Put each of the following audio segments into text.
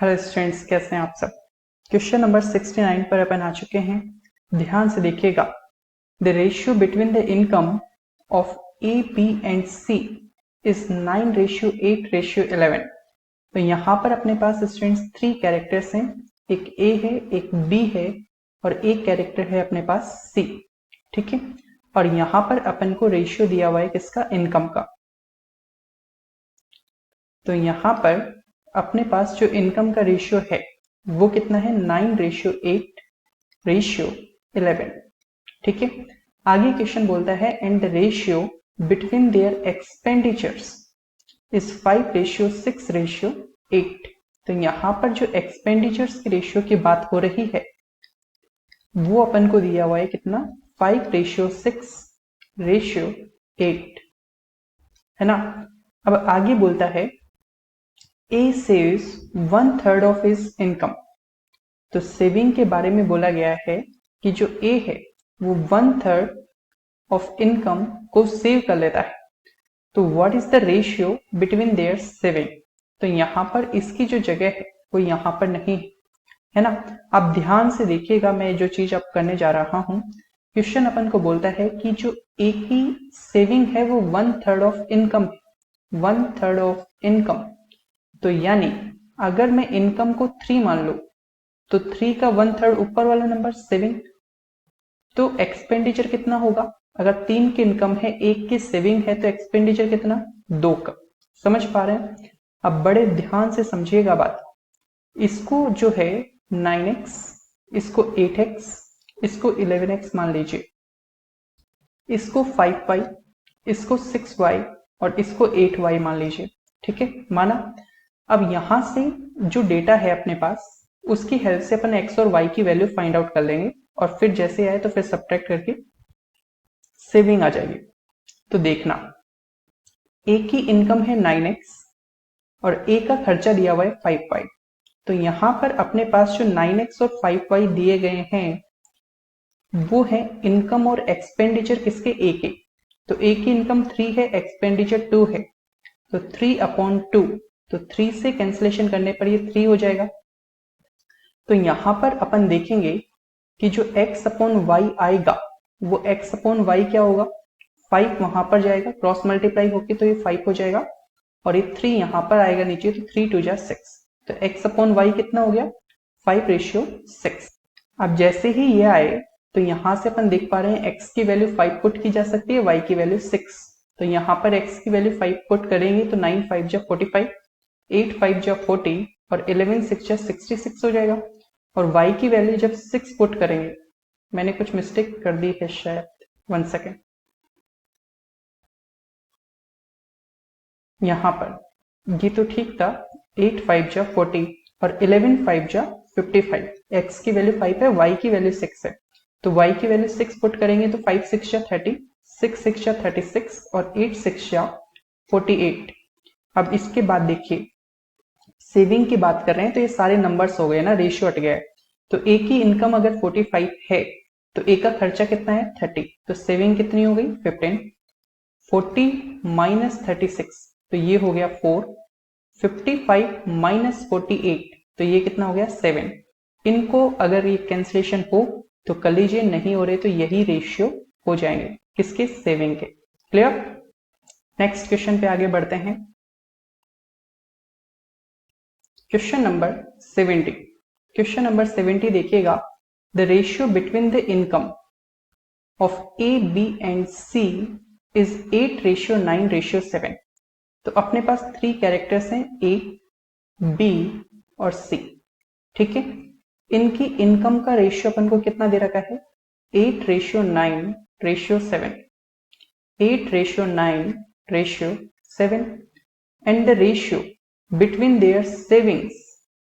Hello students, कैसे हैं आप सब। क्वेश्चन नंबर 69 पर अपन आ चुके हैं। ध्यान से देखिएगा। The ratio between the income of A B and C is 9:8:11। तो यहाँ पर अपने पास स्टूडेंट्स 3 कैरेक्टर्स हैं। एक ए है, एक बी है और एक कैरेक्टर है अपने पास सी। ठीक है, और यहाँ पर अपन को रेशियो दिया हुआ है किसका, इनकम का। तो यहाँ पर अपने पास जो इनकम का रेशियो है वो कितना है, 9:8:11। ठीक है, आगे क्वेश्चन बोलता है and the ratio between their expenditures is 5:6:8। तो यहाँ पर जो एक्सपेंडिचर्स की रेशियो की बात हो रही है वो अपन को दिया हुआ है कितना, 5:6:8 है ना। अब आगे बोलता है A saves 1/3 of his income। तो सेविंग के बारे में बोला गया है कि जो A है वो 1/3 ऑफ इनकम को सेव कर लेता है। तो what is the ratio between their saving. तो यहाँ पर इसकी जो जगह है वो यहाँ पर नहीं है ना। आप ध्यान से देखिएगा, मैं जो चीज अब करने जा रहा हूं। क्वेश्चन अपन को बोलता है कि जो A की सेविंग है वो 1/3 ऑफ इनकम, 1/3 ऑफ इनकम। तो यानी अगर मैं इनकम को 3 मान लू तो 3 का 1/3 ऊपर वाला नंबर सेविंग। तो एक्सपेंडिचर कितना होगा, अगर 3 की इनकम है, 1 की सेविंग है, तो एक्सपेंडिचर कितना, 2 का। समझ पा रहे हैं। अब बड़े ध्यान से समझिएगा बात। इसको जो है 9x, इसको 8x, इसको 11x मान लीजिए, इसको 5y, इसको 6y और इसको 8y मान लीजिए। ठीक है, माना। अब यहां से जो डेटा है अपने पास उसकी हेल्प से अपन x और y की वैल्यू फाइंड आउट कर लेंगे और फिर जैसे आए तो फिर सब्ट्रैक्ट करके सेविंग आ जाएगी। तो देखना, a की इनकम है 9x और a का खर्चा दिया हुआ है 5y। तो यहां पर अपने पास जो 9x और 5y दिए गए हैं वो है इनकम और एक्सपेंडिचर किसके, a के। तो a की इनकम 3 है, एक्सपेंडिचर 2 है, तो 3/2। तो 3 से कैंसिलेशन करने पर ये 3 हो जाएगा। तो यहां पर अपन देखेंगे कि जो x/y आएगा वो x/y क्या होगा, 5 वहां पर जाएगा, क्रॉस मल्टीप्लाई होके तो ये 5 हो जाएगा और ये 3 यहां पर आएगा नीचे, तो 3 2 जा 6। तो x/y कितना हो गया, 5:6। अब जैसे ही ये आए तो यहां से अपन देख पा रहे हैं x की वैल्यू 5 पुट की जा सकती है, y की वैल्यू 6। तो यहाँ पर x की वैल्यू 5 पुट करेंगे तो 9 5 जा 45, 8 5 जा 40 और 11 6 जा 66 हो जाएगा। और y की वैल्यू जब 6 पुट करेंगे, मैंने कुछ मिस्टेक कर दी है शायद, 1 सेकेंड। यहाँ पर ये तो ठीक था, 8 5 जा 40 और 11 5 जा 55। x की वैल्यू 5 है, y की वैल्यू 6 है। तो y की वैल्यू 6 पुट करेंगे तो 5 6 जा 30, 6 6 जा 36 और 8 6 जा 48। अब इसके बाद देखिए, सेविंग की बात कर रहे हैं तो ये सारे नंबर्स हो गए ना, रेशियो हट गया है। तो ए की इनकम अगर 45 है तो ए का खर्चा कितना है, 30। तो सेविंग कितनी हो गई, 15। 40 माइनस 36 तो ये हो गया 4। 55 माइनस 48 तो ये कितना हो गया, 7। इनको अगर ये कैंसिलेशन हो तो कर लीजिए, नहीं हो रहे तो यही रेशियो हो जाएंगे किसके, सेविंग के। क्लियर। नेक्स्ट क्वेश्चन पे आगे बढ़ते हैं। Question number 70। क्वेश्चन नंबर 70 देखिएगा। The ratio between the income of A B and C is 8:9:7। तो अपने पास 3 कैरेक्टर्स हैं, ए बी और सी। ठीक है, इनकी इनकम का रेशियो अपन को कितना दे रखा है, 8:9:7। 8:9:7 and the ratio between their savings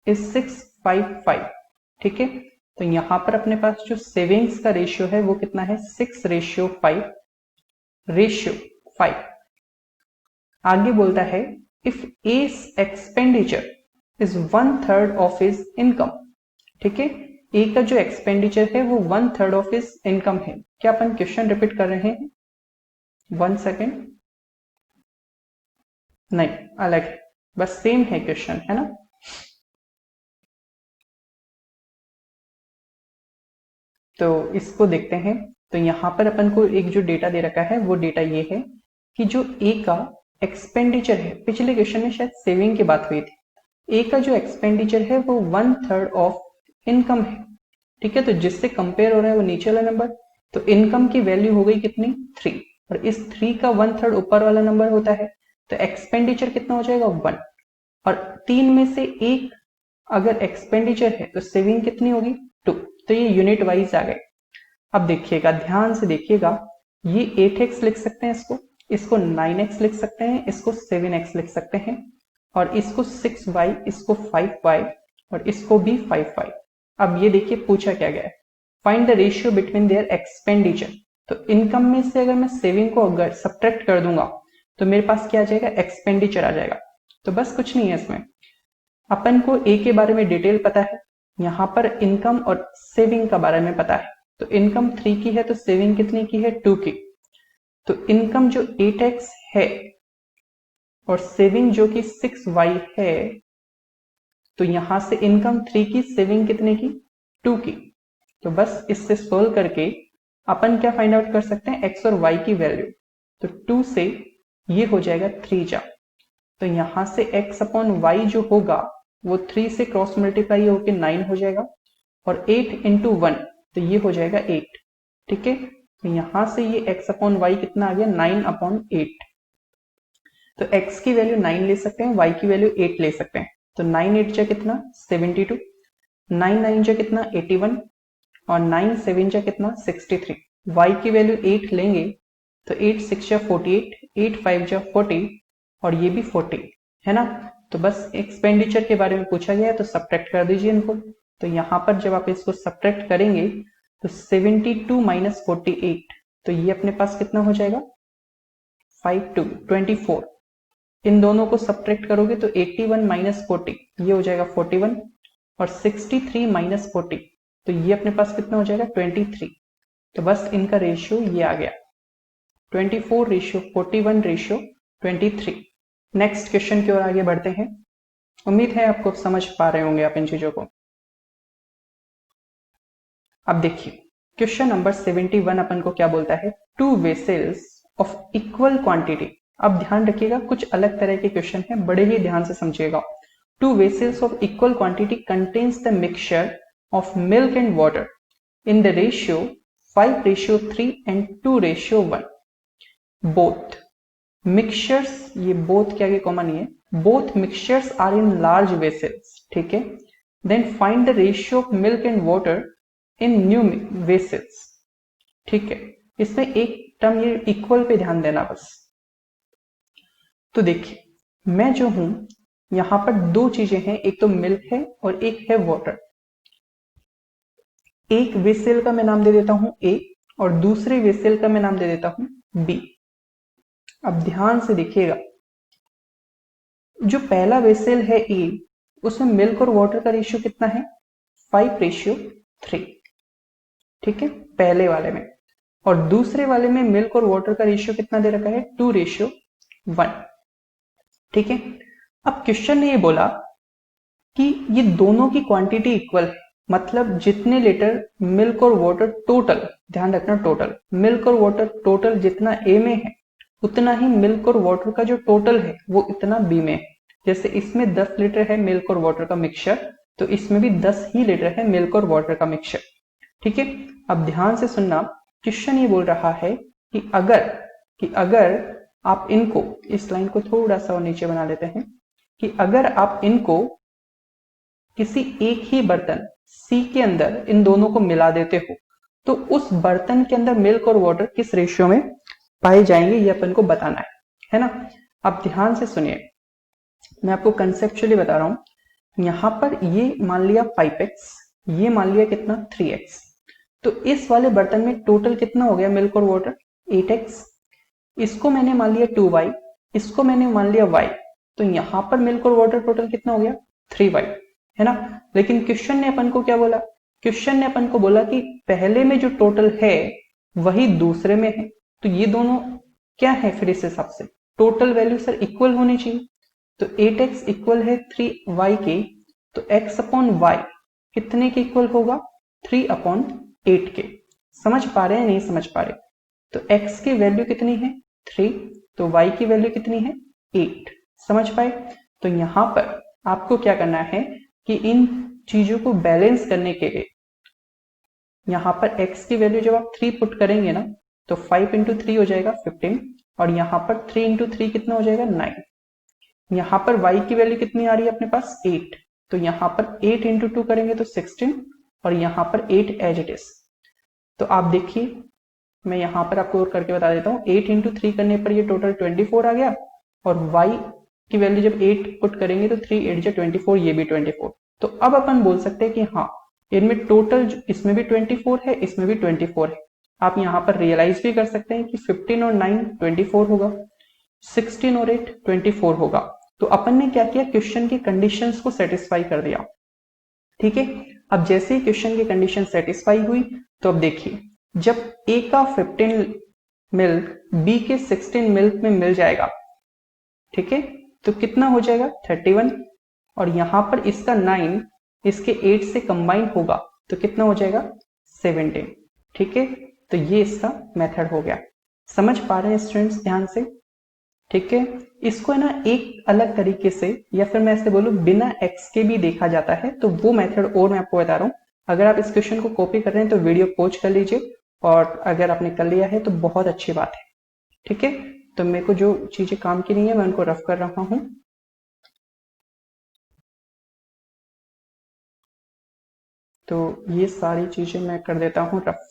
is 6:5:5। ठीक है, तो यहां पर अपने पास जो सेविंग्स का रेशियो है वो कितना है, 6:5:5। आगे बोलता है if A's expenditure is 1/3 of his income. ठीक है, ए का जो एक्सपेंडिचर है वो 1/3 ऑफ हिज इनकम है। क्या अपन क्वेश्चन रिपीट कर रहे हैं, 1 सेकेंड, नहीं अलग है, बस सेम है क्वेश्चन, है ना। तो इसको देखते हैं। तो यहाँ पर अपन को एक जो डेटा दे रखा है वो डेटा ये है कि जो ए का एक्सपेंडिचर है, पिछले क्वेश्चन में शायद सेविंग की बात हुई थी, ए का जो एक्सपेंडिचर है वो 1/3 ऑफ इनकम है। ठीक है, तो जिससे कंपेयर हो रहा है वो नीचे वाला नंबर, तो इनकम की वैल्यू हो गई कितनी 3, और इस 3 का 1/3 ऊपर वाला नंबर होता है, तो एक्सपेंडिचर कितना हो जाएगा 1, और 3 में से एक अगर एक्सपेंडिचर है तो सेविंग कितनी होगी 2। तो ये यूनिट वाइज आ गए। अब देखिएगा, ध्यान से देखिएगा, ये 8x लिख सकते हैं, इसको 9x लिख सकते हैं, इसको 7x लिख सकते हैं, और इसको 6y, इसको 5y, और इसको भी 5y। अब ये देखिए पूछा क्या गया है, find the ratio between their expenditure. तो इनकम में से अगर मैं सेविंग को अगर सब्ट्रैक्ट कर दूंगा तो मेरे पास क्या आ जाएगा, एक्सपेंडिचर आ जाएगा। तो बस कुछ नहीं है इसमें, अपन को ए के बारे में डिटेल पता है, यहाँ पर इनकम और सेविंग का बारे में पता है। तो इनकम 3 की है तो सेविंग कितनी की है 2 की। तो इनकम जो 8x है और सेविंग जो कि 6y है, तो यहां से इनकम 3 की, सेविंग कितने की 2 की। तो बस इससे सोल्व करके अपन क्या फाइंड आउट कर सकते हैं, x और y की वैल्यू। तो 2 से ये हो जाएगा 3 जा, तो यहां से x अपॉन y जो होगा वो 3 से क्रॉस मल्टीप्लाई होकर 9 हो जाएगा, और 8 इंटू 1 तो ये हो जाएगा 8। ठीक है, तो यहां से ये x अपॉन y कितना आ गया 9 अपॉन 8। तो x की वैल्यू 9 ले सकते हैं, y की वैल्यू 8 ले सकते हैं। तो 9 8 जा कितना 72, 9 9 जा कितना 81, और 9 7 जा कितना 63। y की वैल्यू 8 लेंगे तो 8 6 जा 48, 8 5 जा 40, और ये भी 40 है ना। तो बस एक्सपेंडिचर के बारे में पूछा गया है तो सब्ट्रैक्ट कर दीजिए इनको। तो यहां पर जब आप इसको सब्ट्रैक्ट करेंगे तो 72 माइनस 48, तो ये अपने पास कितना हो जाएगा 24। इन दोनों को सब्ट्रैक्ट करोगे तो 81 माइनस 40 ये हो जाएगा 41, और 63 माइनस 40 तो ये अपने पास कितना हो जाएगा 23। तो बस इनका रेशियो ये आ गया 24:41:23। नेक्स्ट क्वेश्चन की ओर आगे बढ़ते हैं। उम्मीद है आपको समझ पा रहे होंगे आप इन चीजों को। अब देखिए क्वेश्चन नंबर 71 अपन को क्या बोलता है, 2 वेसल्स ऑफ इक्वल क्वांटिटी। अब ध्यान रखिएगा, कुछ अलग तरह के क्वेश्चन है, बड़े ही ध्यान से समझिएगा। 2 vessels of equal quantity contains the mixture of milk and water in the ratio 5:3 and 2:1। Both mixtures, ये बोथ के आगे कॉमन ही है, both mixtures are in large vessels. ठीक है, then find the ratio of milk and water in new vessels. ठीक है, इसमें एक टर्म ये इक्वल पे ध्यान देना बस। तो देखिए मैं जो हूं यहां पर दो चीजें हैं, एक तो मिल्क है और एक है वाटर। एक वेसल का मैं नाम दे देता हूं ए, और दूसरे वेसल का मैं नाम दे देता हूं बी। अब ध्यान से देखिएगा, जो पहला वेसल है ए, उसमें मिल्क और वाटर का रेशियो कितना है 5:3। ठीक है, पहले वाले में, और दूसरे वाले में मिल्क और वाटर का रेशियो कितना दे रखा है 2:1। ठीक है, अब क्वेश्चन ने ये बोला कि ये दोनों की क्वांटिटी इक्वल है, मतलब जितने लीटर मिल्क और वाटर टोटल, ध्यान रखना टोटल, मिल्क और वाटर टोटल जितना ए में है उतना ही मिल्क और वाटर का जो टोटल है वो इतना बी में है। जैसे इसमें 10 लीटर है मिल्क और वाटर का मिक्सचर, तो इसमें भी 10 ही लीटर है मिल्क और वाटर का मिक्सचर। ठीक है, अब ध्यान से सुनना, क्वेश्चन ये बोल रहा है कि अगर आप इनको, इस लाइन को थोड़ा सा और नीचे बना लेते हैं, कि अगर आप इनको किसी एक ही बर्तन सी के अंदर इन दोनों को मिला देते हो तो उस बर्तन के अंदर मिल्क और वाटर किस रेशियो में पाए जाएंगे, ये अपन को बताना है ना। अब ध्यान से सुनिए, मैं आपको कंसेप्चुअली बता रहा हूं। यहां पर ये मान लिया 5x, ये मान लिया कितना 3x, तो इस वाले बर्तन में टोटल कितना हो गया मिल्क और वाटर 8x। इसको मैंने मान लिया 2y, इसको मैंने मान लिया y, तो यहां पर मिल्क और वाटर टोटल कितना हो गया 3y, है ना। लेकिन क्वेश्चन ने अपन को क्या बोला, क्वेश्चन ने अपन को बोला कि पहले में जो टोटल है वही दूसरे में है, तो ये दोनों क्या है फिर इस हिसाब से टोटल वैल्यू सर इक्वल होनी चाहिए। तो 8x इक्वल है 3y के, तो x अपॉन y कितने के इक्वल होगा 3/3 8 के। समझ पा रहे हैं नहीं समझ पा रहे? तो x की वैल्यू कितनी है 3, तो y की वैल्यू कितनी है 8। समझ पाए? तो यहां पर आपको क्या करना है कि इन चीजों को बैलेंस करने के लिए यहां पर x की वैल्यू जब आप 3 पुट करेंगे ना तो 5 इंटू 3 हो जाएगा 15, और यहां पर 3 इंटू 3 कितना हो जाएगा 9। यहां पर y की वैल्यू कितनी आ रही है अपने पास 8, तो यहां पर 8 इंटू 2 करेंगे तो 16, और यहां पर 8 एज इट इज। तो आप देखिए मैं यहां पर आपको और करके बता देता हूं, 8 इंटू 3 करने पर ये टोटल 24 आ गया, और y की वैल्यू जब 8 पुट करेंगे तो 3 8 जा 24, ये भी 24। तो अब अपन बोल सकते हैं कि हाँ इनमें टोटल, इसमें भी 24 है इसमें भी 24 है। आप यहाँ पर रियलाइज भी कर सकते हैं कि 15 और 9 24 होगा, 16 और 8 24 होगा। तो अपन ने क्या किया, क्वेश्चन की कंडीशंस को सेटिस्फाई कर दिया। ठीक है, अब जैसे ही क्वेश्चन की कंडीशन सेटिस्फाई हुई तो अब देखिए, जब ए का 15 मिल्क बी के 16 मिल्क में मिल जाएगा, ठीक है, तो कितना हो जाएगा 31, और यहां पर इसका 9 इसके 8 से कंबाइन होगा तो कितना हो जाएगा 17। ठीक है, तो ये इसका मेथड हो गया। समझ पा रहे हैं स्टूडेंट्स ध्यान से? ठीक है, इसको है ना एक अलग तरीके से, या फिर मैं ऐसे बोलूं बिना एक्स के भी देखा जाता है, तो वो मेथड और मैं आपको बता रहा हूं। अगर आप इस क्वेश्चन को कॉपी कर रहे हैं तो वीडियो पॉज कर लीजिए, और अगर आपने कर लिया है तो बहुत अच्छी बात है। ठीक है, तो मेरे को जो चीजें काम की नहीं है मैं उनको रफ कर रहा हूं। तो ये सारी चीजें मैं कर देता हूं रफ।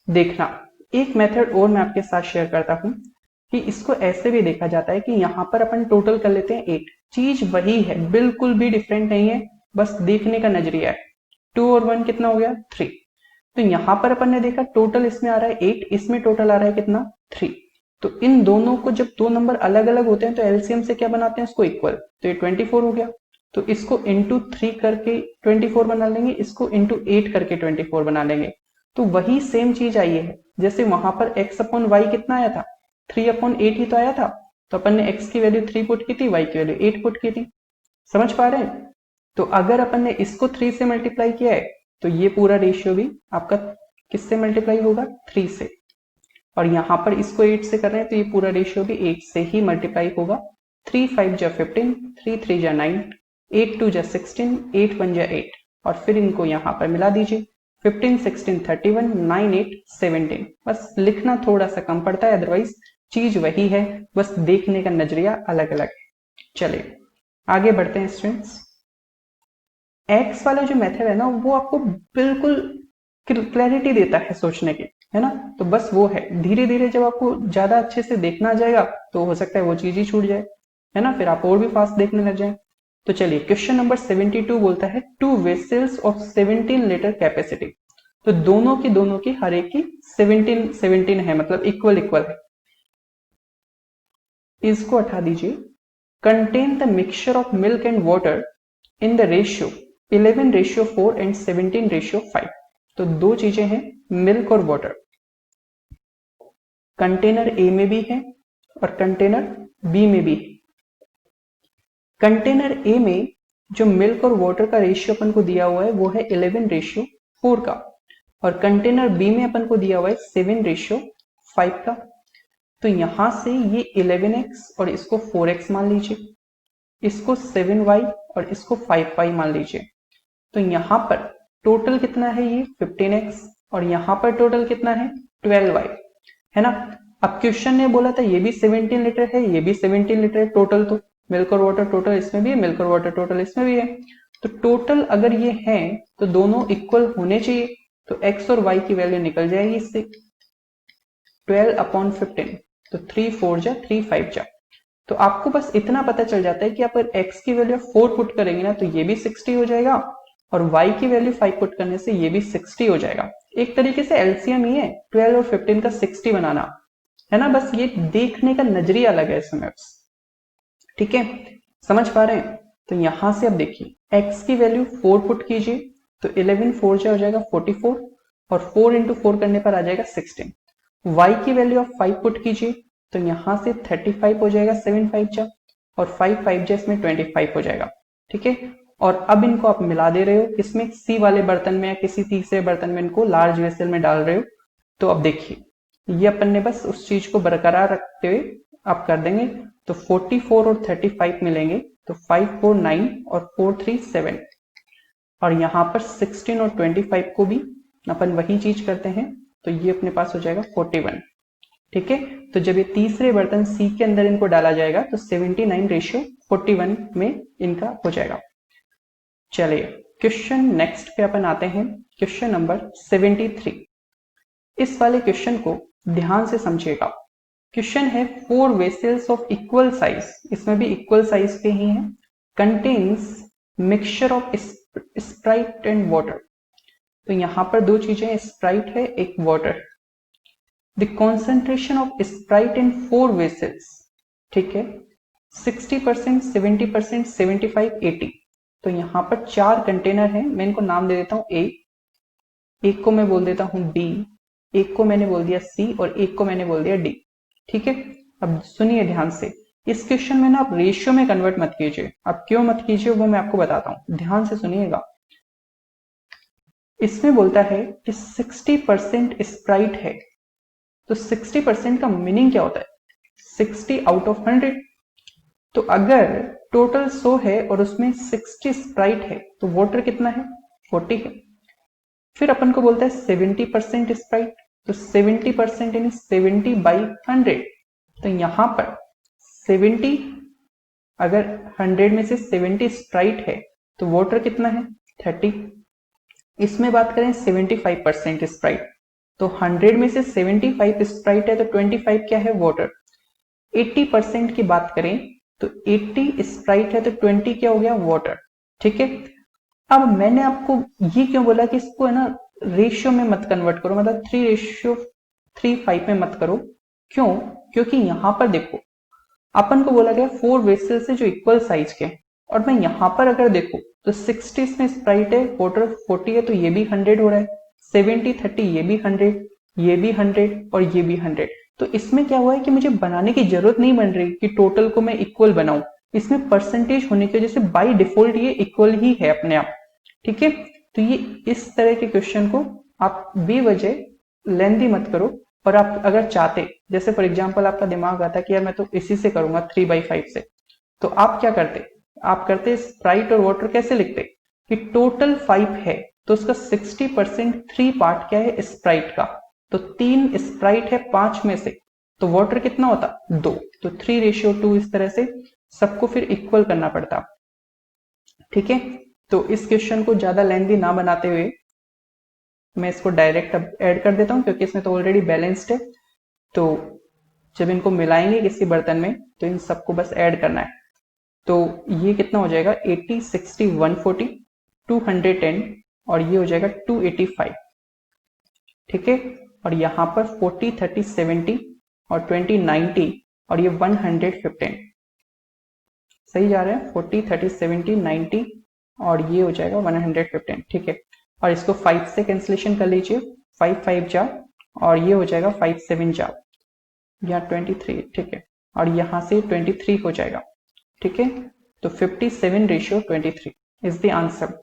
देखना, एक मेथड और मैं आपके साथ शेयर करता हूं कि इसको ऐसे भी देखा जाता है कि यहां पर अपन टोटल कर लेते हैं 8, चीज वही है, बिल्कुल भी डिफरेंट नहीं है, बस देखने का नजरिया है। 2 और 1 कितना हो गया 3। तो यहां पर अपन ने देखा टोटल इसमें आ रहा है 8, इसमें टोटल आ रहा है कितना 3। तो इन दोनों को जब दो नंबर अलग अलग होते हैं तो एलसीएम से क्या बनाते हैं, इसको इक्वल, तो ये 24 हो गया। तो इसको इंटू 3 करके 24 बना लेंगे, इसको इंटू 8 करके 24 बना लेंगे। तो वही सेम चीज आई है, जैसे वहां पर x अपॉन वाई कितना आया था 3 अपॉन 8 ही तो आया था, तो अपन ने x की वैल्यू 3 पुट की थी, y की वैल्यू 8 पुट की थी। समझ पा रहे हैं? तो अगर अपन ने इसको 3 से मल्टीप्लाई किया है तो ये पूरा रेशियो भी आपका किससे मल्टीप्लाई होगा 3 से, और यहां पर इसको 8 से कर रहे हैं तो ये पूरा रेशियो भी 8 से ही मल्टीप्लाई होगा। 3 5 जा 15, 3 3 जा 9, 8 2 जा 16, 8 1 जा 8, और फिर इनको यहां पर मिला दीजिए, 15 16 31, 9 8 17। बस लिखना थोड़ा सा कम पड़ता है, अदरवाइज चीज वही है, बस देखने का नजरिया अलग अलग है। चलिए आगे बढ़ते हैं स्टूडेंट्स। एक्स वाला जो मेथड है ना वो आपको बिल्कुल क्लैरिटी देता है सोचने की, है ना? तो बस वो है, धीरे धीरे जब आपको ज्यादा अच्छे से देखना आ जाएगा तो हो सकता है वो चीज ही छूट जाए, है ना? फिर आप और भी फास्ट देखने लग जाए। तो चलिए क्वेश्चन नंबर 72 बोलता है 2 वेसल्स ऑफ 17 लीटर कैपेसिटी। तो दोनों की हर एक की 17 17 है, मतलब इक्वल इक्वल है। इसको हटा दीजिए। Contain the mixture of milk and water in the ratio 11:4 and 17:5। तो दो चीजें हैं, मिल्क और वाटर। कंटेनर ए में भी है और कंटेनर बी में भी है। कंटेनर ए में जो मिल्क और वाटर का रेशियो अपन को दिया हुआ है वो है 11:4 का, और कंटेनर बी में अपन को दिया हुआ है 7:5 का। तो यहां से ये 11x और इसको 4x मान लीजिए, इसको 7y और इसको 5y मान लीजिए। तो यहां पर टोटल कितना है ये 15x, और यहां पर टोटल कितना है 12y, है ना? अब क्वेश्चन ने बोला था ये भी 17 लीटर है, ये भी 17 लीटर है टोटल, तो मिल्क और वाटर टोटल इसमें भी है, मिल्क और वाटर टोटल इसमें भी है। तो टोटल अगर ये है तो दोनों इक्वल होने चाहिए, तो x और y की वैल्यू निकल जाएगी इससे 12/15। तो 3 4 जा 3 5 जा। तो आपको बस इतना पता चल जाता है कि आप अगर x की वैल्यू 4 पुट करेंगे ना तो ये भी 60 हो जाएगा, और y की वैल्यू 5 पुट करने से ये भी 60 हो जाएगा। एक तरीके से एलसीएम ही है 12 और 15 का 60 बनाना, है ना? बस ये देखने का नजरिया अलग है इसमें। ठीक है, समझ पा रहे हैं? तो यहां से अब देखिए x की वैल्यू 4 पुट कीजिए, तो 11 4 जा हो जाएगा 44, और 4 इंटू 4 करने पर आ जाएगा 16। y की वैल्यू ऑफ 5 पुट कीजिए तो यहां से 35 हो जाएगा 7 5 जा, और 5 5 जा इसमें 25 हो जाएगा। ठीक है, और अब इनको आप मिला दे रहे हो इसमें सी वाले बर्तन में या किसी तीसरे बर्तन में इनको लार्ज वेसल में डाल रहे हो। तो अब देखिए ये अपन ने बस उस चीज को बरकरार रखते हुए आप कर देंगे तो 44 और 35 मिलेंगे तो 5 4 9 और 4 3 7, और यहाँ पर 16 और 25 को भी अपन वही चीज करते हैं तो ये अपने पास हो जाएगा 41। ठीक है, तो जब ये तीसरे बर्तन सी के अंदर इनको डाला जाएगा तो 79:41 में इनका हो जाएगा। चलिए क्वेश्चन नेक्स्ट पे अपन आते हैं, क्वेश्चन नंबर 73। इस वाले क्वेश्चन को ध्यान से समझिएगा। क्वेश्चन है 4 वेसल्स ऑफ इक्वल साइज, इसमें भी इक्वल साइज के ही हैं, contains mixture of Sprite and water. तो यहां पर दो चीजें, स्प्राइट है एक water. The concentration of Sprite in 4 vessels, ठीक है, 60%, 70%, 75, 80। तो यहां पर 4 कंटेनर हैं, मैं इनको नाम दे देता हूं ए, एक को मैं बोल देता हूं बी, एक को मैंने बोल दिया सी और एक को मैंने बोल दिया डी। ठीक है, अब सुनिए ध्यान से, इस क्वेश्चन में ना आप रेशियो में कन्वर्ट मत कीजिए। अब क्यों मत कीजिए वो मैं आपको बताता हूं, ध्यान से सुनिएगा। इसमें बोलता है कि 60% स्प्राइट है, तो 60% का मीनिंग क्या होता है, 60 आउट ऑफ 100। तो अगर टोटल 100 है और उसमें 60 स्प्राइट है तो वाटर कितना है, 40 है। फिर अपन को बोलता है 70% स्प्राइट, तो 70% यानी 70/100। तो यहां पर 70, अगर 100 में से 70 स्प्राइट है तो वाटर कितना है, 30। इसमें बात करें 75% स्प्राइट, तो 100 में से 75 स्प्राइट है तो 25 क्या है, वाटर। 80% की बात करें तो 80 स्प्राइट है तो 20 क्या हो गया, वाटर। ठीक है, अब मैंने आपको ये क्यों बोला कि इसको है ना रेशियो में मत कन्वर्ट करो, मतलब 3:3:5 में मत करो। क्यों, क्योंकि यहां पर देखो अपन को बोला गया 4 वेसल से जो इक्वल साइज के, और मैं यहां पर अगर देखो तो 60 इसमें स्प्राइट है, वाटर 40 है, तो ये भी 100 हो रहा है, 70 30 ये भी 100, ये भी 100 और ये भी 100। तो इसमें क्या हुआ है कि मुझे बनाने की जरूरत नहीं बन रही कि टोटल को मैं इक्वल बनाऊं, इसमें परसेंटेज होने की वजह से बाय डिफॉल्ट ये इक्वल ही है अपने आप। ठीक है, तो ये इस तरह के क्वेश्चन को आप बेवजह लेंदी मत करो। और आप अगर चाहते, जैसे फॉर एग्जांपल आपका दिमाग आता कि यार मैं तो इसी से करूंगा 3/5 से, तो आप क्या करते, आप करते स्प्राइट और वाटर कैसे लिखते कि टोटल 5 है तो उसका 60% 3 पार्ट क्या है, स्प्राइट का, तो 3 स्प्राइट है 5 में से, तो वाटर कितना होता, 2, तो 3:2। इस तरह से सबको फिर इक्वल करना पड़ता। ठीक है, तो इस क्वेश्चन को ज्यादा लेंथी ना बनाते हुए मैं इसको डायरेक्ट अब ऐड कर देता हूं, क्योंकि इसमें तो ऑलरेडी बैलेंस्ड है। तो जब इनको मिलाएंगे किसी बर्तन में तो इन सबको बस ऐड करना है। तो ये कितना हो जाएगा, 80 60 140 210, और ये हो जाएगा 285। ठीक है, और यहां पर 40 30 70 और 20 90 और ये 115 सही जा रहा है, 40 30 70 90 और ये हो जाएगा 115। ठीक है, और इसको 5 से कैंसिलेशन कर लीजिए, 5 5 जा और ये हो जाएगा 5 7 जा, या 23। ठीक है, और यहां से 23 हो जाएगा। ठीक है, तो 57:23 इज द आंसर।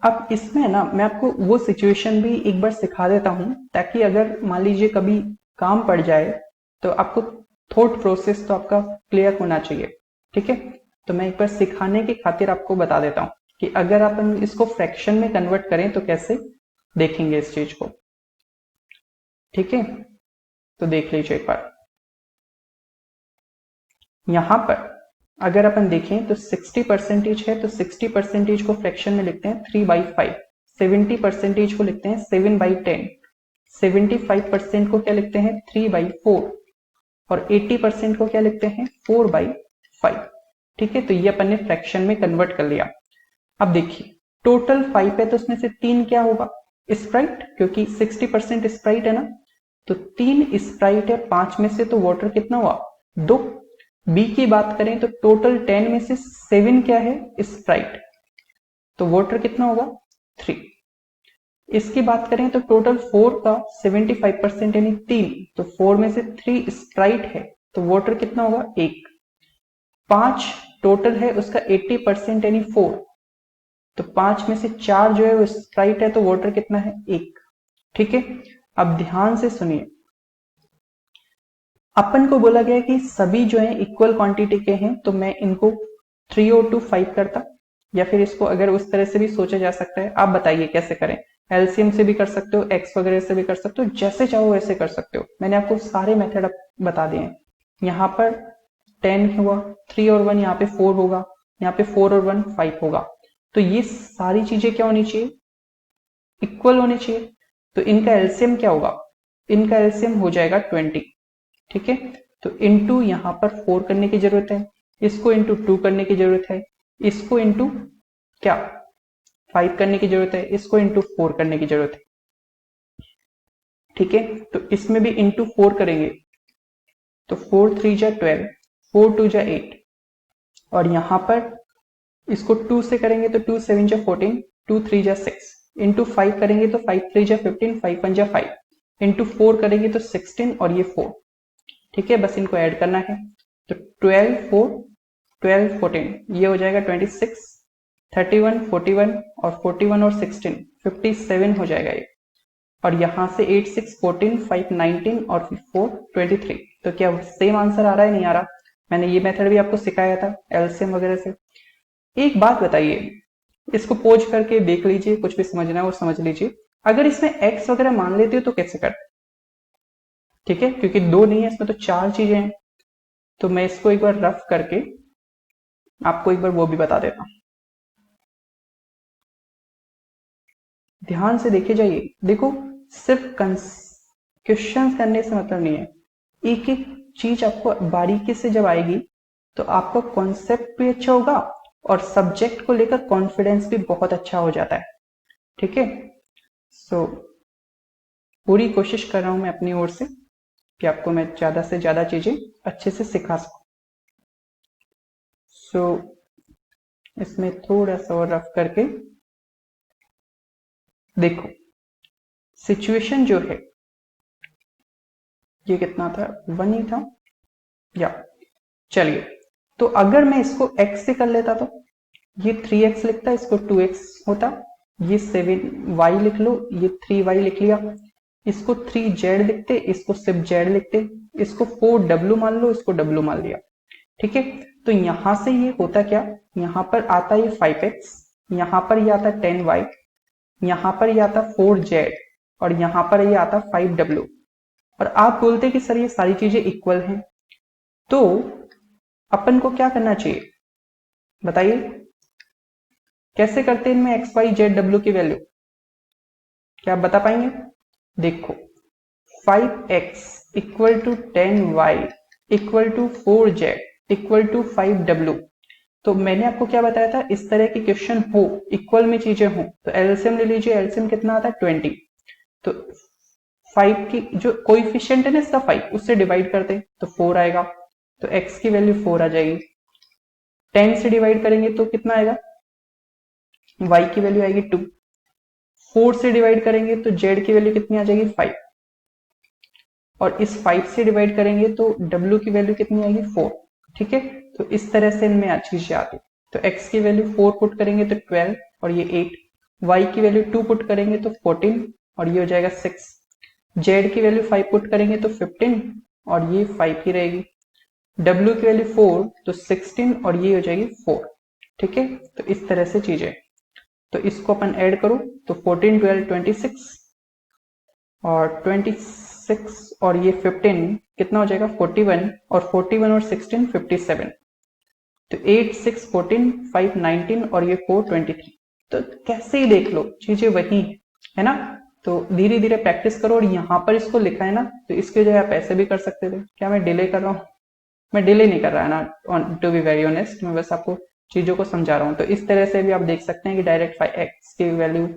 अब इसमें ना मैं आपको वो सिचुएशन भी एक बार सिखा देता हूं, ताकि अगर मान लीजिए कभी काम पड़ जाए तो आपको थॉट प्रोसेस तो आपका क्लियर होना चाहिए। ठीक है, तो मैं एक बार सिखाने की खातिर आपको बता देता हूं कि अगर अपन इसको फ्रैक्शन में कन्वर्ट करें तो कैसे देखेंगे इस चीज को। ठीक है, तो देख लीजिए एक बार। यहां पर अगर अपन देखें तो 60% है तो 60% को फ्रैक्शन में लिखते हैं 3/5, 70% को लिखते हैं 7/10, 75% को क्या लिखते हैं 3/4 और 80% को क्या लिखते हैं 4/5। ठीक है, तो ये अपन ने फ्रैक्शन में कन्वर्ट कर लिया। अब देखिए टोटल 5 है तो उसमें से 3 क्या होगा, स्प्राइट, क्योंकि 60% स्प्राइट है ना, तो 3 स्प्राइट है 5 में से, तो वाटर कितना हुआ, 2। बी की बात करें तो टोटल 10 में से 7 क्या है, स्प्राइट, तो वाटर कितना होगा, 3। इसकी बात करें तो टोटल 4 का 75% यानी 3, तो 4 में से 3 स्प्राइट है तो वाटर कितना होगा 1। 5 टोटल है उसका 80% यानी 4, तो 5 में से 4 जो है वो स्प्राइट है तो वाटर कितना है 1। ठीक है, अब ध्यान से सुनिए, अपन को बोला गया कि सभी जो है इक्वल क्वांटिटी के हैं, तो मैं इनको 3 और 2 5 करता, या फिर इसको अगर उस तरह से भी सोचा जा सकता है। आप बताइए कैसे करें, एलसीएम से भी कर सकते हो, एक्स वगैरह से भी कर सकते हो, जैसे चाहो वैसे कर सकते हो। मैंने आपको सारे मेथड बता दिए हैं। यहाँ पर 10 हुआ, 3 और 1 यहाँ पे 4 होगा, यहाँ पे 4 और 1 5 होगा, तो ये सारी चीजें क्या होनी चाहिए, इक्वल होनी चाहिए। तो इनका एलसीएम क्या होगा, इनका एलसीएम हो जाएगा 20। ठीक है, तो इंटू यहाँ पर 4 करने की जरूरत है, इसको इंटू 2 करने की जरूरत है, इसको इंटू क्या 5 करने की जरूरत है, इसको इंटू 4 करने की जरूरत है। ठीक है, तो इसमें भी इंटू 4 करेंगे तो 4 3 जा 12, 4 2 जा 8, और यहां पर इसको 2 से करेंगे तो 2 7 जा 14, 2 3 जा 6, इंटू 5 करेंगे तो 5 3 जा 15, 5 1 जा 5, इंटू 4 करेंगे तो 16 और ये 4। ठीक है, बस इनको ऐड करना है, तो 12 4 12 14 ये हो जाएगा 26, 31 41 और 41 और 16 57 हो जाएगा ये। और यहां से 8 6 14 5 19 और 4 23। तो क्या सेम आंसर आ रहा है, नहीं आ रहा? मैंने ये मेथड भी आपको सिखाया था एलसीएम वगैरह से। एक बात बताइए, इसको पोज करके देख लीजिए, कुछ भी समझना है वो समझ लीजिए। अगर इसमें एक्स वगैरह मान लेते हो तो कैसे करते? ठीक है, क्योंकि 2 नहीं है इसमें तो 4 चीजें हैं, तो मैं इसको एक बार रफ करके आपको एक बार वो भी बता देता हूं। ध्यान से देखे जाइए, देखो सिर्फ क्वेश्चन करने से मतलब नहीं है, एक एक चीज आपको बारीकी से जब आएगी तो आपका कॉन्सेप्ट भी अच्छा होगा और सब्जेक्ट को लेकर कॉन्फिडेंस भी बहुत अच्छा हो जाता है। ठीक है, सो पूरी कोशिश कर रहा हूं मैं अपनी ओर से कि आपको मैं ज्यादा से ज्यादा चीजें अच्छे से सिखा सकूं। सो इसमें थोड़ा सा और रफ करके देखो, सिचुएशन जो है ये कितना था, 1 ही था या, चलिए तो अगर मैं इसको x से कर लेता तो ये 3x लिखता, इसको 2x होता, ये 7y लिख लो, ये 3y लिख लिया, इसको 3z लिखते, इसको सिर्फ z लिखते, इसको 4w मान लो, इसको w मान लिया। ठीक है, तो यहां से ये होता क्या, यहां पर आता ये 5x, यहां पर ये आता 10y, यहां पर ये आता 4z और यहां पर ये आता 5w। और आप बोलते कि सर ये सारी चीजें इक्वल हैं, तो अपन को क्या करना चाहिए बताइए, कैसे करते हैं इनमें एक्स वाई जेड डब्ल्यू की वैल्यू, क्या आप बता पाएंगे? देखो 5x equal to 10y equal to 4z equal to 5w। तो मैंने आपको क्या बताया था, इस तरह के क्वेश्चन हो, इक्वल में चीजें हो, तो एलसीएम ले लीजिए, एलसीएम कितना आता है 20, तो 5 की जो कोइफिशिएंट है ना इसका 5, उससे डिवाइड करते तो 4 आएगा, तो x की वैल्यू 4 आ जाएगी। 10 से डिवाइड करेंगे तो कितना आएगा, y की वैल्यू आएगी 2। 4 से डिवाइड करेंगे तो z की वैल्यू कितनी आ जाएगी 5, और इस 5 से डिवाइड करेंगे तो w की वैल्यू कितनी आएगी 4। ठीक है, तो इस तरह से इनमें चीजें आती, तो x की वैल्यू 4 पुट करेंगे तो 12 और ये 8, y की वैल्यू 2 पुट करेंगे तो 14 और ये हो जाएगा 6, z की वैल्यू 5 पुट करेंगे तो 15 और ये 5 ही रहेगी, w की वैल्यू 4 तो 16 और ये हो जाएगी 4। ठीक है, तो इस तरह से चीजें, तो इसको अपन ऐड करो तो 14 12 26 और 26 और ये 15 कितना हो जाएगा 41 और 41 और 16 57, तो 8 6 14 5 19 और ये 4 23। तो कैसे ही देख लो चीजें वही है ना, तो धीरे धीरे प्रैक्टिस करो। और यहाँ पर इसको लिखा है ना, तो इसके जगह आप ऐसे भी कर सकते थे। क्या मैं डिले कर रहा हूँ? मैं डिले नहीं कर रहा है ना, टू बी वेरी ऑनेस्ट, मैं बस आपको चीजों को समझा रहा हूँ। तो इस तरह से भी आप देख सकते हैं कि डायरेक्ट 5x की वैल्यू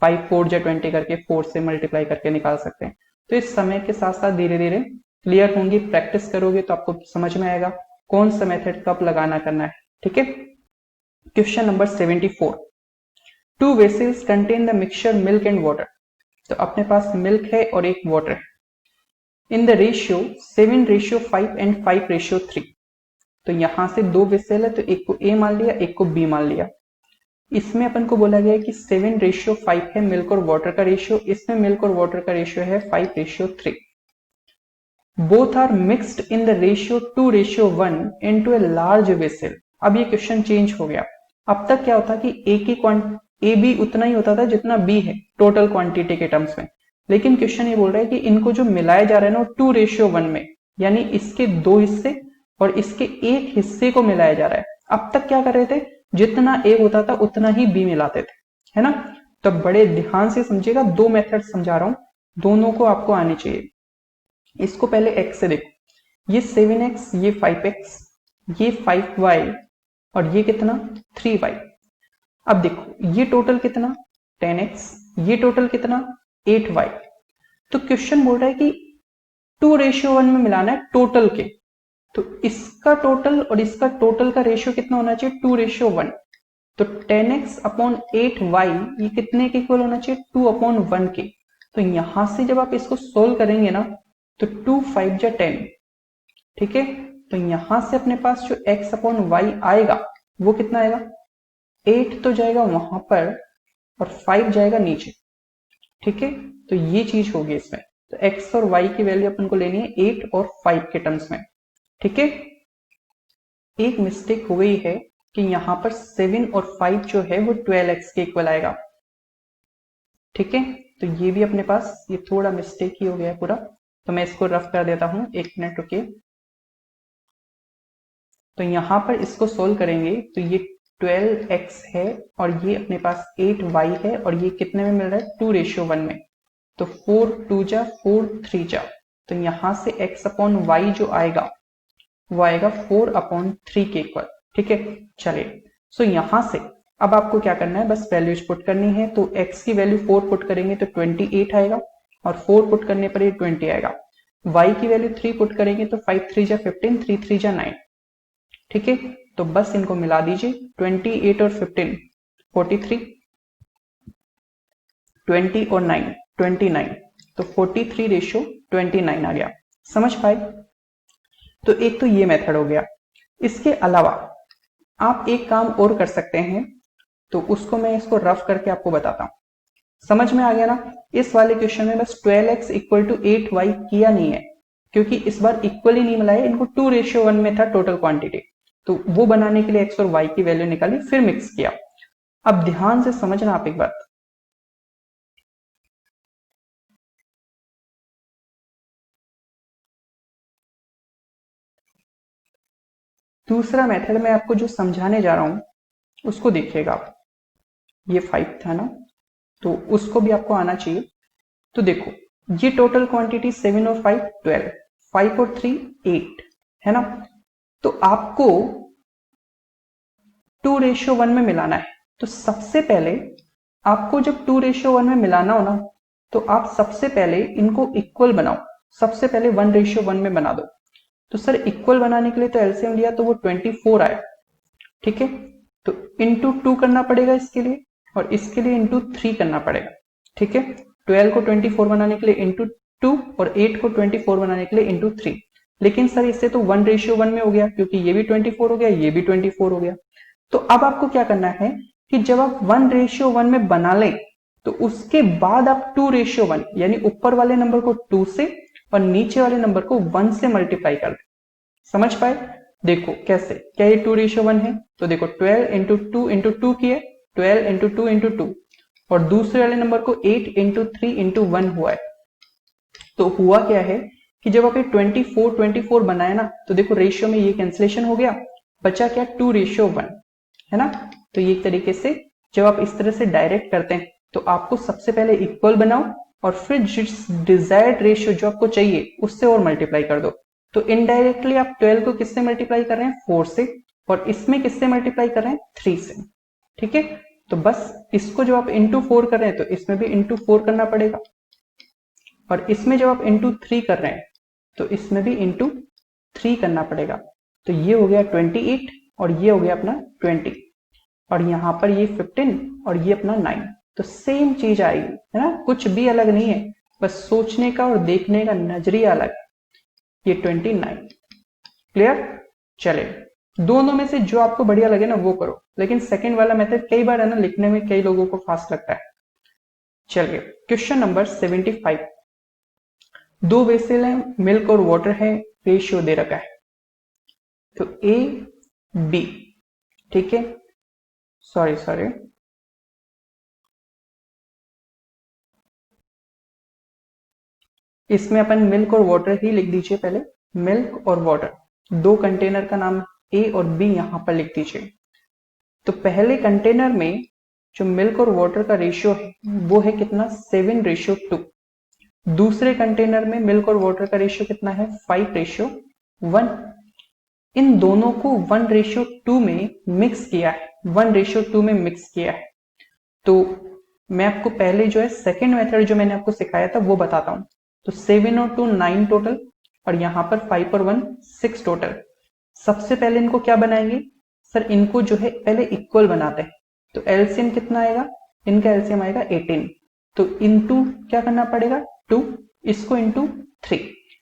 5 4 जा 20 करके 4 से मल्टीप्लाई करके निकाल सकते हैं। तो इस समय के साथ साथ धीरे धीरे क्लियर होंगी, प्रैक्टिस करोगे तो आपको समझ में आएगा कौन सा मेथड कब लगाना करना है। ठीक है, question number 74, 2 vessels contain the mixture milk and water. तो अपने पास मिल्क है और एक वाटर है। इन द रेशियो 7:5 एंड 5:3। तो यहां से 2 वेसल है, तो एक को ए मान लिया, एक को बी मान लिया। इसमें अपन को बोला गया है कि 7:5 है मिल्क और वाटर का रेशियो, इसमें मिल्क और वाटर का रेशियो है 5:3। Both are mixed in the ratio 2:1 into a large vessel. अब ये क्वेश्चन चेंज हो गया। अब तक क्या होता कि ए बी उतना ही होता था जितना बी है टोटल क्वांटिटी के टर्म्स में, लेकिन क्वेश्चन ये बोल रहा है कि इनको जो मिलाया जा रहा है ना 2:1 में, यानी इसके 2 हिस्से और इसके एक हिस्से को मिलाया जा रहा है। अब तक क्या कर रहे थे, जितना ए होता था उतना ही बी मिलाते थे, है ना। तो बड़े ध्यान से समझिएगा, 2 मेथड समझा रहा हूं, दोनों को आपको आने चाहिए। इसको पहले x से देखो, ये 7x, ये 5x, ये 5y और ये कितना 3y। अब देखो ये टोटल कितना 10x, ये टोटल कितना 8y। तो क्वेश्चन बोल रहा है कि 2:1 में मिलाना है टोटल के, तो इसका टोटल और इसका टोटल का रेशियो कितना होना चाहिए 2:1। तो 10x अपॉन 8y ये कितने के इक्वल होना चाहिए 2/1 के। तो यहां से जब आप इसको सोल्व करेंगे ना तो 2 5 जा 10, ठीक है। तो यहां से अपने पास जो x अपॉन वाई आएगा वो कितना आएगा, 8 तो जाएगा वहां पर और 5 जाएगा नीचे, ठीक है। तो ये चीज होगी इसमें। तो x और y की वैल्यू अपन को लेनी है 8 और 5 के टर्म्स में, ठीक है। एक मिस्टेक हो गई है कि यहां पर 7 और 5 जो है वो 12x के इक्वल आएगा, ठीक है। तो ये भी अपने पास ये थोड़ा मिस्टेक ही हो गया है पूरा, तो मैं इसको रफ कर देता हूं, 1 मिनट रुकिए। तो यहां पर इसको सोल्व करेंगे तो ये 12x है और ये अपने पास 8y है और ये कितने में मिल रहा है 2:1 में। तो 4 2 जा 4 3 जा, तो यहां से x अपॉन वाई जो आएगा वो आएगा 4/3 के इक्वल, ठीक है। चलिए, सो यहां से अब आपको क्या करना है, बस वैल्यूज पुट करनी है। तो x की वैल्यू 4 पुट करेंगे तो 28 आएगा और 4 पुट करने पर ये 20 आएगा। y की वैल्यू 3 पुट करेंगे तो 5 3 जा 15, 3 3 जा 9, ठीक है। तो बस इनको मिला दीजिए, 28 और 15 43, 20 और 9 29, तो 43:29 आ गया। समझ पाए। तो एक तो ये मेथड हो गया। इसके अलावा आप एक काम और कर सकते हैं, तो उसको मैं इसको रफ करके आपको बताता हूं। समझ में आ गया ना। इस वाले क्वेश्चन में बस 12x इक्वल टू 8y किया नहीं है, क्योंकि इस बार इक्वल ही नहीं मिलाया, इनको 2:1 में था टोटल क्वांटिटी। तो वो बनाने के लिए x और y की वैल्यू निकाली फिर मिक्स किया। अब ध्यान से समझना आप एक बात, दूसरा मेथड में आपको जो समझाने जा रहा हूं उसको देखिएगा आप। ये 5 था ना, तो उसको भी आपको आना चाहिए। तो देखो ये टोटल क्वांटिटी 7 और 5 12, 5 और 3 8 है ना। तो आपको 2:1 में मिलाना है। तो सबसे पहले आपको जब 2:1 में मिलाना हो ना, तो आप सबसे पहले इनको इक्वल बनाओ। सबसे पहले 1:1 में बना दो। तो सर इक्वल बनाने के लिए तो एलसीएम लिया तो वो 24 आया, ठीक है। तो इंटू 2 करना पड़ेगा इसके लिए, और इसके लिए इंटू 3 करना पड़ेगा, ठीक है। 12 को 24 बनाने के लिए इंटू 2 और 8 को 24 बनाने के लिए इंटू 3। लेकिन सर इससे तो 1:1 में हो गया, क्योंकि ये भी 24 हो गया, ये भी 24 हो गया। तो अब आपको क्या करना है कि जब आप 1:1 में बना लें तो उसके बाद आप 2:1 यानी ऊपर वाले नंबर को 2 से और नीचे वाले नंबर को 1 से मल्टीप्लाई कर दें। समझ पाए। देखो कैसे, क्या ये 2:1 है, तो देखो 12 इंटू 2 इंटू 2 किए, 12 इंटू 2 इंटू 2, और दूसरे वाले नंबर को 8 इंटू 3 इंटू 1 हुआ है। तो हुआ क्या है कि जब आप ये 24 बनाए ना, तो देखो रेशियो में ये कैंसिलेशन हो गया, बचा क्या 2:1, है ना। तो ये एक तरीके से जब आप इस तरह से डायरेक्ट करते हैं तो आपको सबसे पहले इक्वल बनाओ और फिर जिस डिजायर्ड रेशियो जो आपको चाहिए उससे और मल्टीप्लाई कर दो। तो इनडायरेक्टली आप 12 को किससे मल्टीप्लाई कर रहे हैं 4 से, और इसमें किससे मल्टीप्लाई कर रहे हैं 3 से, ठीक है। तो बस इसको जब आप इंटू 4 कर रहे हैं तो इसमें भी इंटू 4 करना पड़ेगा, और इसमें जब आप इंटू 3 कर रहे हैं तो इसमें भी इंटू 3 करना पड़ेगा। तो ये हो गया 28 और ये हो गया अपना 20, और यहाँ पर ये 15 और ये अपना 9, तो सेम चीज आएगी, है ना, कुछ भी अलग नहीं है, बस सोचने का और देखने का नजरिया अलग है। ये 29। क्लियर? चले, दोनों में से जो आपको बढ़िया लगे ना वो करो, लेकिन सेकंड वाला मेथड कई बार है ना लिखने में कई लोगों को फास्ट लगता है। चलिए क्वेश्चन नंबर 75। दो वेसल है, मिल्क और वाटर है, रेशियो दे रखा है, तो ए बी, ठीक है, सॉरी इसमें अपन मिल्क और वाटर ही लिख दीजिए पहले, मिल्क और वाटर, दो कंटेनर का नाम ए और बी यहां पर लिख दीजिए। तो पहले कंटेनर में जो मिल्क और वाटर का रेशियो है वो है कितना, 7:2। दूसरे कंटेनर में मिल्क और वाटर का रेशियो कितना है, 5:1। इन दोनों को 1:2 में मिक्स किया है, 1:2 में मिक्स किया है। तो मैं आपको पहले जो है सेकेंड मेथड जो मैंने आपको सिखाया था वो बताता हूं। तो 7 और 2 9 टोटल, और यहां पर 5 और 1 6 टोटल। सबसे पहले इनको क्या बनाएंगे सर, इनको जो है पहले इक्वल बनाते हैं। तो एलसीएम कितना आएगा, इनका एलसीएम आएगा 18। तो इनटू क्या करना पड़ेगा 2, इसको इंटू 3।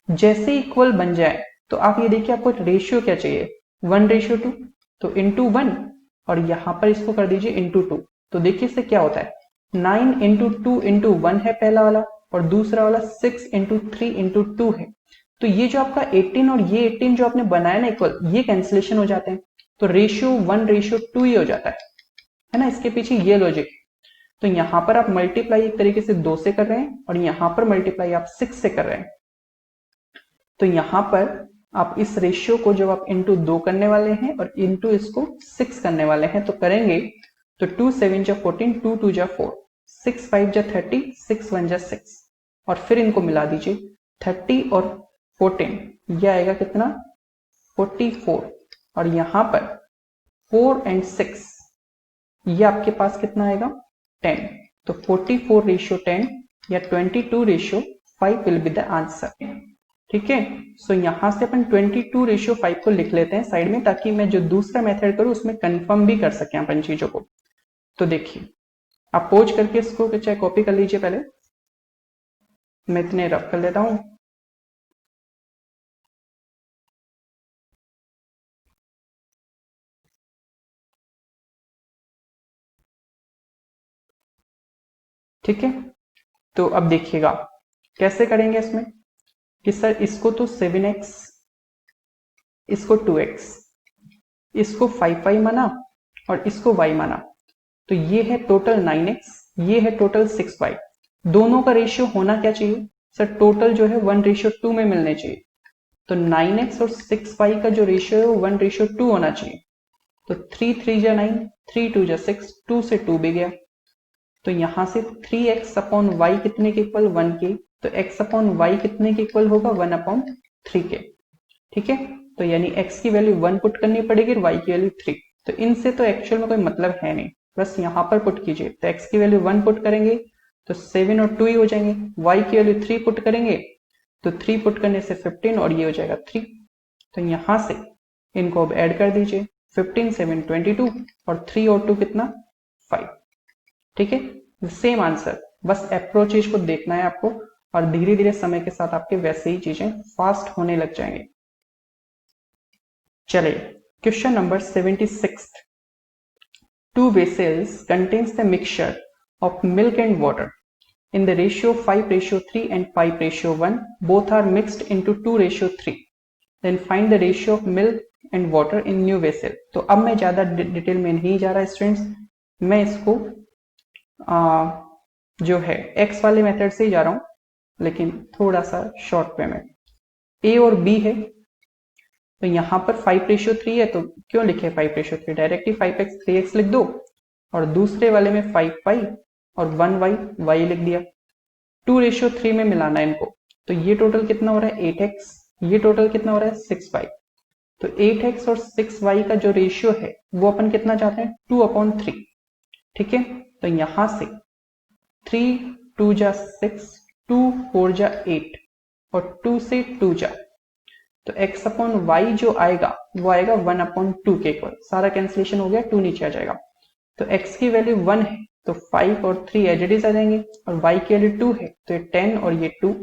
जैसे इक्वल बन जाए तो आप ये देखिए आपको रेशियो क्या चाहिए, 1:2, तो इंटू 1, और यहां पर इसको कर दीजिए इंटू 2। तो देखिए इससे क्या होता है, 9 इंटू 2 इंटू 1 है पहला वाला, और दूसरा वाला 6 इंटू 3 इंटू 2 है। तो ये जो आपका 18 और ये 18 जो आपने बनाया ना इक्वल, ये कैंसिलेशन हो जाते हैं, तो रेशियो 1:2 ही हो जाता है ना, इसके पीछे ये लॉजिक है। तो यहां पर आप मल्टीप्लाई एक तरीके से 2 से कर रहे हैं, और यहां पर मल्टीप्लाई आप 6 से कर रहे हैं। तो यहां पर आप इस रेशियो को जब आप इंटू 2 करने वाले हैं और इंटू इसको 6 करने वाले हैं तो करेंगे, तो 2 7 जा 14, 2 2 जा 4, 6 5 जा 30, 6 1 जा 6, और फिर इनको मिला दीजिए 30 और 14, ये आएगा कितना 44, और यहां पर 4 एंड 6, ये आपके पास कितना आएगा 10। तो 44:10 या 22:5 विल बी द आंसर। ठीक है, सो यहां से अपन 22:5 को लिख लेते हैं साइड में, ताकि मैं जो दूसरा मेथड करूं उसमें कंफर्म भी कर सकें अपन चीजों को। तो देखिए आप पोज करके इसको चाहे कॉपी कर लीजिए, पहले मैं इतने रफ कर लेता हूं। ठीक है, तो अब देखिएगा कैसे करेंगे इसमें, कि सर इसको तो 7x, इसको 2x, इसको 5y माना और इसको y माना, तो ये है टोटल 9x, ये है टोटल 6y। दोनों का रेशियो होना क्या चाहिए सर, टोटल जो है 1:2 में मिलने चाहिए। तो 9x और 6y का जो रेशियो है वो 1:2 होना चाहिए। तो 3 3 जा 9, 3 2 जा 6, 2 से 2 भी गया। तो यहां से 3x अपॉन वाई कितने के इक्वल, 1 के, तो x अपॉन वाई कितने के इक्वल होगा, 1/3 के। ठीक है, तो यानी x की वैल्यू 1 पुट करनी पड़ेगी और y की वैल्यू 3। तो इनसे तो एक्चुअल में कोई मतलब है नहीं, बस यहां पर पुट कीजिए। तो x की वैल्यू 1 पुट करेंगे तो 7 और 2 ही हो जाएंगे, y की वैल्यू 3 पुट करेंगे तो 3 पुट करने से 15 और ये हो जाएगा 3। तो यहां से इनको अब ऐड कर दीजिए, 15 7 22 और 3 और 2 कितना 5। ठीक है, सेम आंसर, बस अप्रोच इसको देखना है आपको, और धीरे धीरे समय के साथ आपके वैसे ही चीजें फास्ट होने लग जाएंगे। चलिए question number 76। 2 vessels contains the mixture of milk and water in the ratio 5:3 and 5:1. Both are mixed into 2:3. Then find the ratio of milk and water in new vessel. तो अब मैं ज्यादा डिटेल में नहीं जा रहा स्टूडेंट्स, मैं इसको जो है x वाले मेथड से ही जा रहा हूं, लेकिन थोड़ा सा शॉर्ट वे में। a और b है, तो यहां पर 5:3 है, तो क्यों लिखे 5:3, डायरेक्टली 5x 3x लिख दो, और दूसरे वाले में 5y और 1y y लिख दिया। 2:3 में मिलाना है इनको, तो ये टोटल कितना हो रहा है 8x, ये टोटल कितना हो रहा है 6y। तो 8x और 6y का जो रेशियो है वो अपन कितना चाहते हैं 2/3। ठीक है, तो यहां से 3 2 जा 6, 2 4 जा 8 और 2 से 2 जा, तो x अपॉन वाई जो आएगा वो आएगा 1/2 के इक्वल। सारा कैंसिलेशन हो गया, 2 नीचे आ जाएगा। तो x की वैल्यू 1 है तो 5 और 3 एज इट इज आ जाएंगे, और y की वैल्यू 2 है तो ये 10 और ये 2,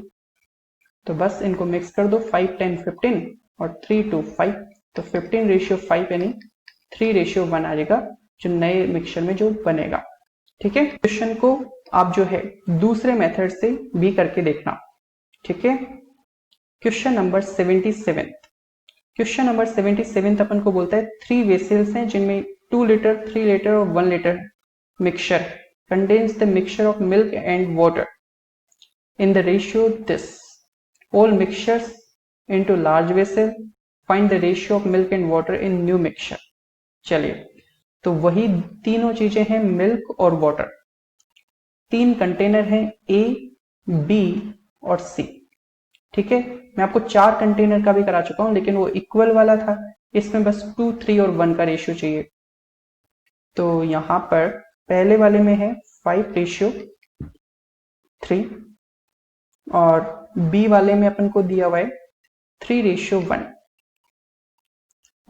तो बस इनको मिक्स कर दो, 5 10 15 और 3 2 5, तो 15:5 यानी 3:1 आ जाएगा जो नए मिक्सचर में जो बनेगा। ठीक है, क्वेश्चन को आप जो है दूसरे मेथड से भी करके देखना। ठीक है, क्वेश्चन नंबर 77। क्वेश्चन नंबर 77 अपन को बोलता है 3 वेसल्स हैं जिनमें 2 लीटर 3 लीटर और 1 litre mixture contains the mixture of milk and water in the ratio this, all mixtures into large vessel, find the ratio of milk and water in new mixture। चलिए, तो वही तीनों चीजें हैं, milk और water, 3 container हैं A, B और C। ठीक है, मैं आपको 4 कंटेनर का भी करा चुका हूं लेकिन वो इक्वल वाला था, इसमें बस 2 3 और 1 का रेशियो चाहिए। तो यहां पर पहले वाले में है 5:3 और बी वाले में अपन को दिया हुआ है 3:1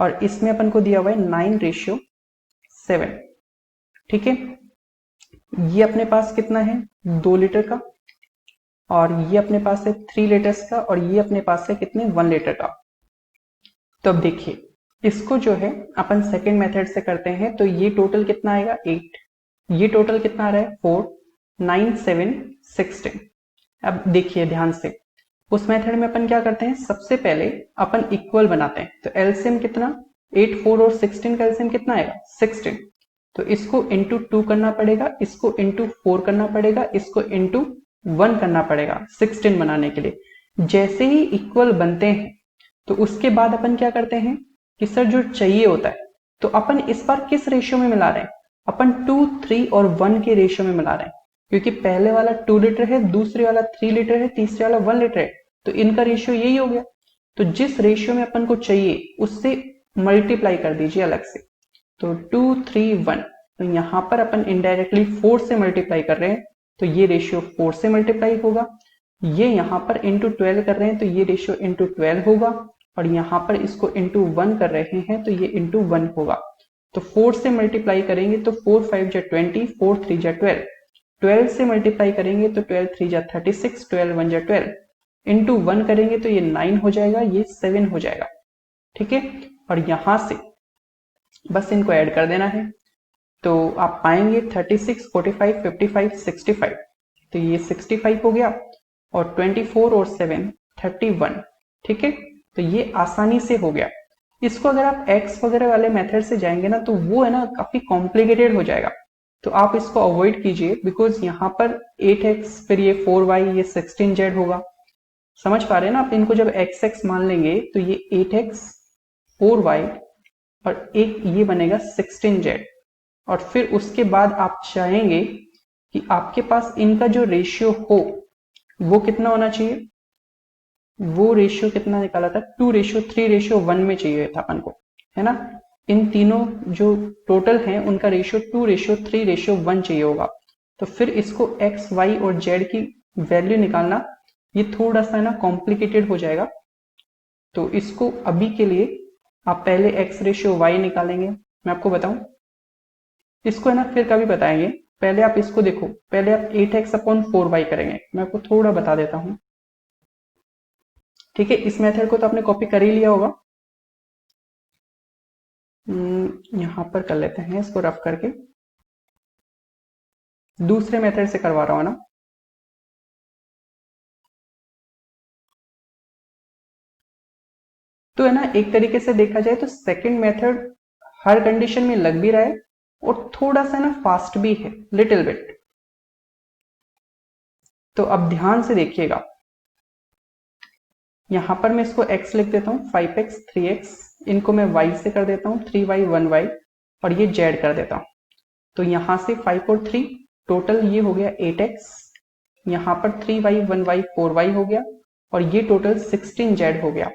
और इसमें अपन को दिया हुआ है 9:7। ठीक है, ये अपने पास कितना है 2 लीटर का, और ये अपने पास है 3 लीटर्स का, और ये अपने पास है कितने 1 लीटर का। तो अब देखिए, इसको जो है अपन सेकेंड मेथड से करते हैं, तो ये टोटल कितना आएगा 8, ये टोटल कितना आ रहा है 4, 9 7 16। अब देखिए ध्यान से, उस मेथड में अपन क्या करते हैं, सबसे पहले अपन इक्वल बनाते हैं, तो एलसीएम कितना 8 4 और 16 का एलसीएम कितना आएगा 16, तो इसको इंटू 2 करना पड़ेगा, इसको इंटू 4 करना पड़ेगा, इसको इंटू 1 करना पड़ेगा 16 बनाने के लिए। जैसे ही इक्वल बनते हैं तो उसके बाद अपन क्या करते हैं कि सर जो चाहिए होता है, तो अपन इस बार किस रेशियो में मिला रहे हैं, अपन 2 3 और 1 के रेशियो में मिला रहे हैं, क्योंकि पहले वाला 2 लीटर है, दूसरे वाला 3 लीटर है, तीसरे वाला 1 लीटर है, तो इनका रेशियो यही हो गया। तो जिस रेशियो में अपन को चाहिए उससे मल्टीप्लाई कर दीजिए अलग से, तो 2 3 1, तो यहां पर अपन इनडायरेक्टली 4 से मल्टीप्लाई कर रहे हैं, तो ये रेशियो 4 से मल्टीप्लाई होगा, ये यहां पर इंटू 12 कर रहे हैं तो ये रेशियो इंटू 12 होगा, और यहां पर इसको इंटू 1 कर रहे हैं तो ये इंटू 1 होगा। तो 4 से मल्टीप्लाई करेंगे तो 4 5 जा 20, 4 3 जा 12, 12 से मल्टीप्लाई करेंगे तो 12 3 जा 36, 12 1 जा 12, इंटू 1 करेंगे तो ये 9 हो जाएगा, ये 7 हो जाएगा। ठीक है, और यहां से बस इनको ऐड कर देना है, तो आप पाएंगे 36 45 55 65, तो ये 65 हो गया, और 24 और 7 31। ठीक है, तो ये आसानी से हो गया। इसको अगर आप एक्स वगैरह वाले मेथड से जाएंगे ना, तो वो है ना काफी कॉम्प्लिकेटेड हो जाएगा, तो आप इसको अवॉइड कीजिए, बिकॉज यहाँ पर 8x फिर ये 4y ये 16z होगा। समझ पा रहे हैं ना आप, इनको जब x मान लेंगे तो ये 8x 4y और एक ये बनेगा 16z, और फिर उसके बाद आप चाहेंगे कि आपके पास इनका जो रेशियो हो वो कितना होना चाहिए, वो रेशियो कितना निकाला था 2:3:1 में चाहिए था अपन को, है ना। इन तीनों जो टोटल हैं उनका रेशियो 2:3:1 चाहिए होगा, तो फिर इसको x y और z की वैल्यू निकालना ये थोड़ा सा ना कॉम्प्लिकेटेड हो जाएगा। तो इसको अभी के लिए आप पहले x/y निकालेंगे, मैं आपको बताऊं, इसको है ना फिर कभी बताएंगे, पहले आप इसको देखो, पहले आप 8x/4y करेंगे, मैं आपको थोड़ा बता देता हूं। ठीक है, इस मेथड को तो आपने कॉपी कर ही लिया होगा, यहां पर कर लेते हैं इसको रफ करके, दूसरे मेथड से करवा रहा हूं ना। तो है ना, एक तरीके से देखा जाए तो सेकंड मेथड हर कंडीशन में लग भी रहा है और थोड़ा सा ना फास्ट भी है, लिटिल बिट। तो अब ध्यान से देखिएगा, यहां पर मैं इसको x लिख देता हूं, 5x 3x, इनको मैं y से कर देता हूं 3y 1y, और ये z कर देता हूं। तो यहां से 5 और 3 टोटल ये हो गया 8x, यहां पर 3y 1y 4y हो गया, और ये टोटल 16z हो गया।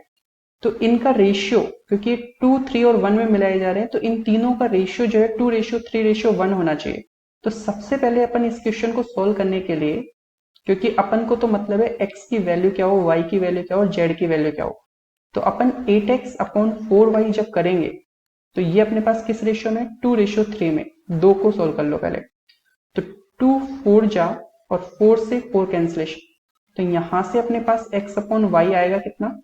तो इनका रेशियो, क्योंकि 2 3 और 1 में मिलाए जा रहे हैं, तो इन तीनों का रेशियो जो है 2:3:1 होना चाहिए। तो सबसे पहले अपन इस क्वेश्चन को सोल्व करने के लिए, क्योंकि अपन को तो मतलब है x की वैल्यू क्या हो, y की वैल्यू क्या हो, z की वैल्यू क्या हो, तो अपन 8x/4y जब करेंगे तो ये अपने पास किस रेशियो में 2:3 में, 2 को सोल्व कर लो पहले। तो 2 4 जा और 4 से 4 कैंसिलेशन, तो यहां से अपने पास x अपॉन वाई आएगा कितना,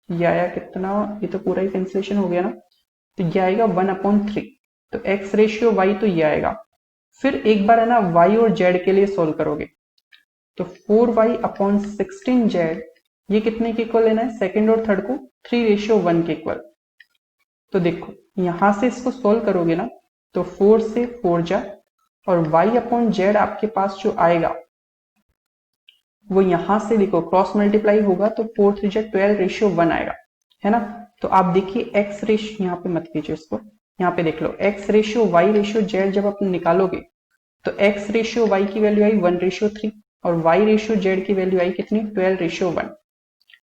ये आया कितना, ये तो पूरा ही कैंसिलेशन हो गया ना, तो ये आएगा 1/3। तो x रेशियो y तो ये आएगा। फिर एक बार है ना y और z के लिए सोल्व करोगे, तो 4y/16z ये कितने के इक्वल लेना है, सेकंड और थर्ड को 3:1 के इक्वल। तो देखो यहां से इसको सोल्व करोगे ना, तो 4 से 4 जा और y/z आपके पास जो आएगा वो यहां से देखो क्रॉस मल्टीप्लाई होगा, तो 4 3 जा 12:1 आएगा, है ना। तो आप देखिए x रेशियो, यहाँ पे मत कीजिए इसको, यहाँ पे देख लो x ratio y ratio z जब आप निकालोगे तो x रेशियो y की वैल्यू आई 1:3 और y रेशियो z की वैल्यू आई कितनी, 12:1।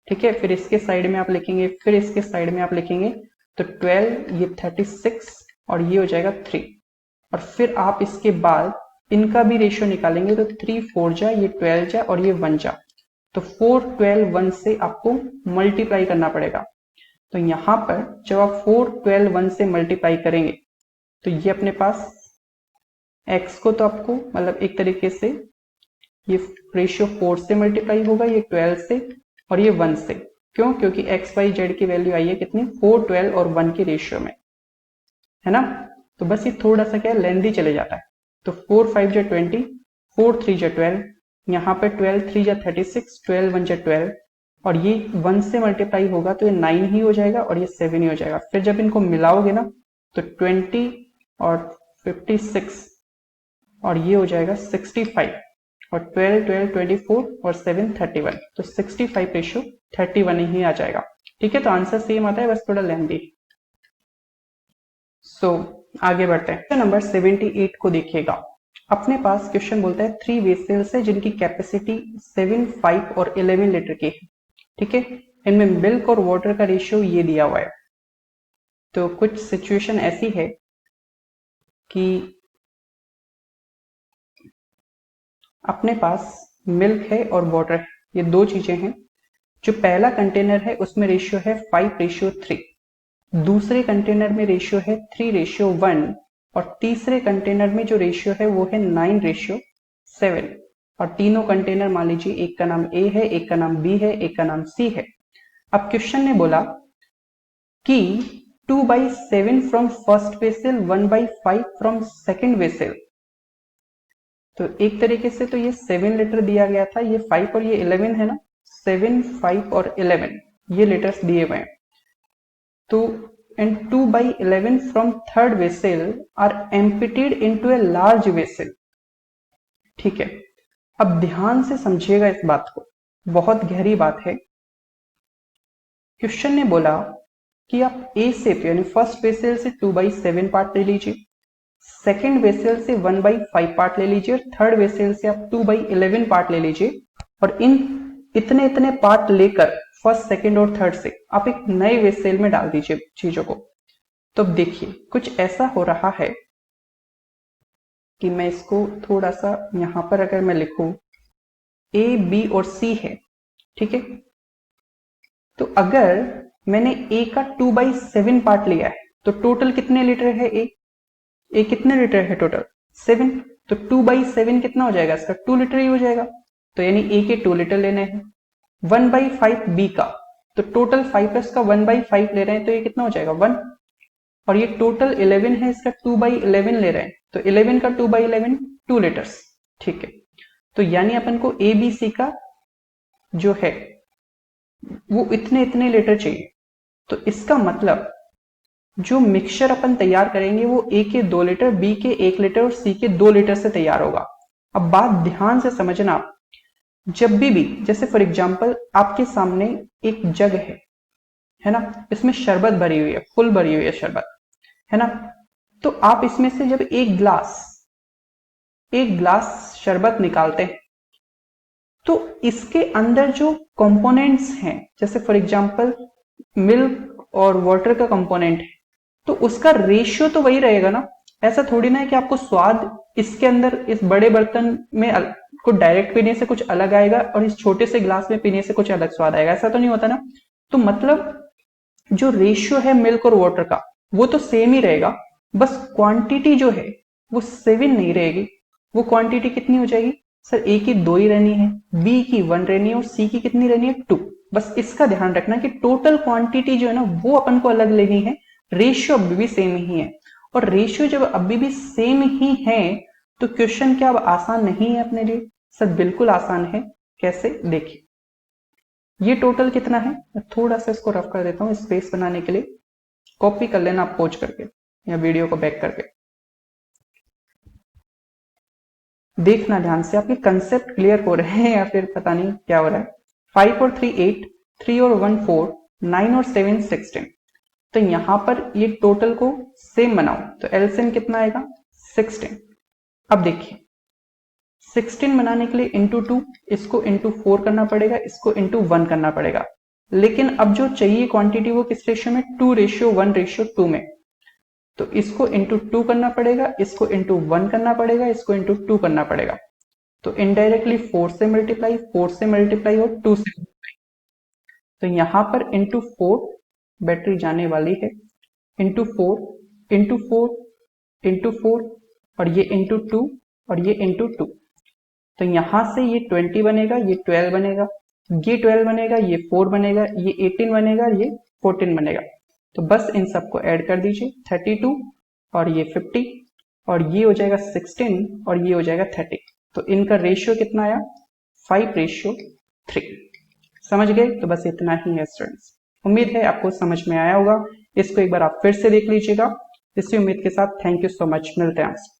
ठीक है, फिर इसके साइड में आप लिखेंगे, फिर इसके साइड में आप लिखेंगे, तो 12 ये 36 और ये हो जाएगा 3, और फिर आप इसके बाद इनका भी रेशियो निकालेंगे, तो 3 4 जा, ये 12 जा और ये 1 जा, तो 4 12 1 से आपको मल्टीप्लाई करना पड़ेगा। तो यहां पर जब आप 4 12 1 से मल्टीप्लाई करेंगे तो ये अपने पास x को तो आपको मतलब एक तरीके से ये रेशियो 4 से मल्टीप्लाई होगा, ये 12 से और ये 1 से। क्यों, क्योंकि x y z की वैल्यू आई है कितनी, 4 12 और 1 के रेशियो में, है ना। तो बस ये थोड़ा सा क्या है, लेंदी चले जाता है। तो 4 5 जा 20, 4 3 जा 12, यहाँ पे 12 3 जा 36, 12 1 जा 12, और ये 1 से मल्टीप्लाई होगा तो ये 9 ही हो जाएगा और ये 7 ही हो जाएगा। फिर जब इनको मिलाओगे ना तो 20 और 56 और ये हो जाएगा 65, और 12 12 24 और 7 31, तो 65:31 ही आ जाएगा। ठीक है, तो आंसर सेम आता है, बस थोड़ा लेंदी। आगे बढ़ते हैं, नंबर 78 को देखिएगा। अपने पास क्वेश्चन बोलता है 3 वेसल्स है जिनकी कैपेसिटी 7 5 और 11 लीटर की है। ठीक है, इनमें मिल्क और वाटर का रेशियो ये दिया हुआ है। तो कुछ सिचुएशन ऐसी है कि अपने पास मिल्क है और वाटर है, ये 2 चीजें हैं। जो पहला कंटेनर है उसमें रेशियो है 5:3, दूसरे कंटेनर में रेशियो है 3:1, और तीसरे कंटेनर में जो रेशियो है वो है 9:7। और तीनों कंटेनर मान लीजिए, एक का नाम ए है, एक का नाम बी है, एक का नाम सी है। अब क्वेश्चन ने बोला कि 2/7 from first vessel, 1/5 from second vessel. तो एक तरीके से तो ये 7 लीटर दिया गया था, ये 5 और ये 11 है ना, 7 5 और 11 ये लीटर्स दिए हुए हैं। तो and 2/11 from third vessel are emptied into a large vessel। ठीक है, अब ध्यान से समझिएगा इस बात को, बहुत गहरी बात है। क्वेश्चन ने बोला कि आप ए से यानी फर्स्ट वेसल से 2/7 पार्ट ले लीजिए, सेकेंड वेसल से 1/5 पार्ट ले लीजिए, और थर्ड वेसल से आप 2/11 पार्ट ले लीजिए, और इन इतने इतने पार्ट लेकर फर्स्ट सेकेंड और थर्ड से आप एक नए वेसल में डाल दीजिए चीजों को। तो अब देखिए कुछ ऐसा हो रहा है कि मैं इसको थोड़ा सा यहां पर अगर मैं लिखूं, ए बी और सी है, ठीक है। तो अगर मैंने ए का 2/7 पार्ट लिया है तो टोटल कितने लीटर है, ए कितने लीटर है टोटल, 7। तो 2/7 कितना हो जाएगा, इसका 2 लीटर ही हो जाएगा। तो यानी ए के 2 लीटर लेने हैं। 1/5 बी का, तो टोटल 5 प्लस का 1/5 ले रहे हैं, तो ये कितना हो जाएगा 1। और ये टोटल 11 है, इसका 2/11 ले रहे हैं, तो 11 का 2/11 2 लीटर्स। ठीक है, तो यानी अपन को ए बी सी का जो है वो इतने इतने लीटर चाहिए। तो इसका मतलब जो मिक्सचर अपन तैयार करेंगे वो ए के 2 लीटर, बी के 1 लीटर और सी के 2 लीटर से तैयार होगा। अब बात ध्यान से समझना, जब भी जैसे फॉर एग्जांपल आपके सामने एक जग है ना, इसमें शरबत भरी हुई है, फुल भरी हुई है शरबत, है ना। तो आप इसमें से जब एक ग्लास शरबत निकालते हैं तो इसके अंदर जो कंपोनेंट्स हैं, जैसे फॉर एग्जांपल मिल्क और वाटर का कंपोनेंट है, तो उसका रेशियो तो वही रहेगा ना। ऐसा थोड़ी ना है कि आपको स्वाद इसके अंदर इस बड़े बर्तन में को डायरेक्ट पीने से कुछ अलग आएगा और इस छोटे से ग्लास में पीने से कुछ अलग स्वाद आएगा, ऐसा तो नहीं होता ना। तो मतलब जो रेशियो है मिल्क और वाटर का वो तो सेम ही रहेगा, बस क्वांटिटी जो है वो 7 नहीं रहेगी, वो क्वांटिटी कितनी हो जाएगी सर, ए की 2 ही रहनी है, बी की 1 रहनी है और सी की कितनी रहनी है 2। बस इसका ध्यान रखना कि टोटल क्वांटिटी जो है ना वो अपन को अलग लेनी है, रेशियो अभी भी सेम ही है। और रेशियो जब अभी भी सेम ही है तो क्वेश्चन क्या अब आसान नहीं है अपने लिए? सर बिल्कुल आसान है। कैसे? देखिए, ये टोटल कितना है, मैं थोड़ा सा इसको रफ कर देता हूं स्पेस बनाने के लिए। कॉपी कर लेना आप पोज करके या वीडियो को बैक करके। देखना ध्यान से, आपके कंसेप्ट क्लियर हो रहे हैं या फिर पता नहीं क्या हो रहा है। 5 और 3 8, 3 और 1 4, 9 और 7 16। तो यहां पर ये टोटल को सेम बनाओ तो एलसीएम कितना आएगा 16। अब देखिए 16 बनाने के लिए इंटू 2, इसको इंटू 4 करना पड़ेगा, इसको इंटू 1 करना पड़ेगा। लेकिन अब जो चाहिए क्वांटिटी वो किस रेशियो में, 2:1:2 में। तो इसको इंटू 2 करना पड़ेगा, इसको इंटू 1 करना पड़ेगा, इसको इंटू 2 करना पड़ेगा। तो इनडायरेक्टली 4 से मल्टीप्लाई, 4 से मल्टीप्लाई और 2 से मल्टीप्लाई। तो यहां पर इंटू 4 बैटरी जाने वाली है, इंटू 4 इंटू 4 इंटू 4 और ये इंटू 2 और ये इंटू 2। तो यहां से ये 20 बनेगा, ये 12 बनेगा, ये 12 बनेगा, ये 4 बनेगा, ये 18 बनेगा, ये 14 बनेगा। तो बस इन सबको ऐड कर दीजिए, 32 और ये 50 और ये हो जाएगा 16 और ये हो जाएगा 30। तो इनका रेशियो कितना आया 5:3। समझ गए? तो बस इतना ही है स्टूडेंट्स। उम्मीद है आपको समझ में आया होगा। इसको एक बार आप फिर से देख लीजिएगा। इसी उम्मीद के साथ थैंक यू सो मच, मिलते हैं आपसे।